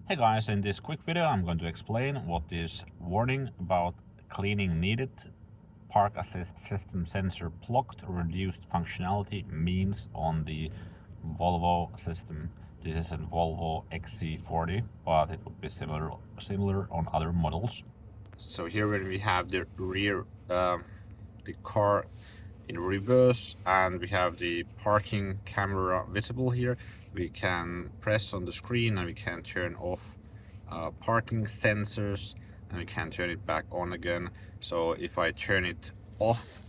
Hey guys, in this quick video I'm going to explain what this warning about cleaning needed park assist system sensor blocked reduced functionality means on the Volvo system. This is a Volvo XC40, but it would be similar on other models. So here when we have the rear, the car in reverse, and we have the parking camera visible here, we can press on the screen and we can turn off parking sensors, and we can turn it back on again. So if I turn it off,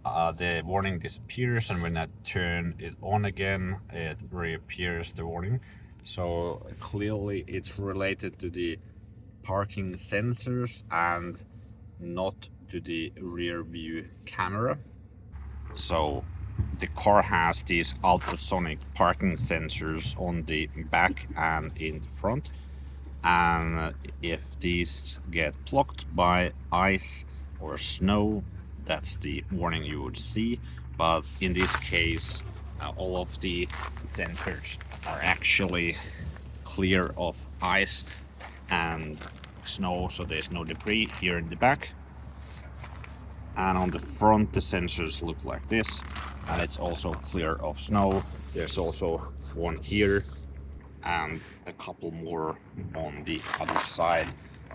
the warning disappears, and when I turn it on again, it reappears the warning. So clearly it's related to the parking sensors and not to the rear view camera. So the car has these ultrasonic parking sensors on the back and in the front, and if these get blocked by ice or snow, that's the warning you would see. But in this case, all of the sensors are actually clear of ice and snow, so there's no debris here in the back. And on the front, the sensors look like this, and it's also clear of snow. There's also one here and a couple more on the other side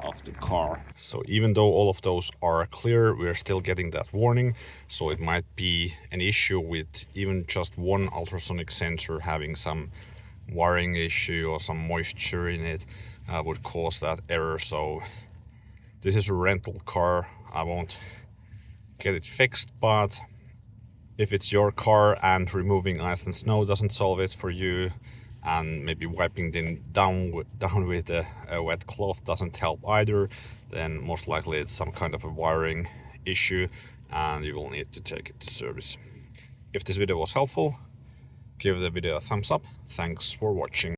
of the car. So even though all of those are clear, we're still getting that warning. So it might be an issue with even just one ultrasonic sensor having some wiring issue or some moisture in it would cause that error. So this is a rental car. I won't get it fixed, but if it's your car and removing ice and snow doesn't solve it for you, and maybe wiping them down with a wet cloth doesn't help either, then most likely it's some kind of a wiring issue and you will need to take it to service. If this video was helpful, give the video a thumbs up. Thanks for watching.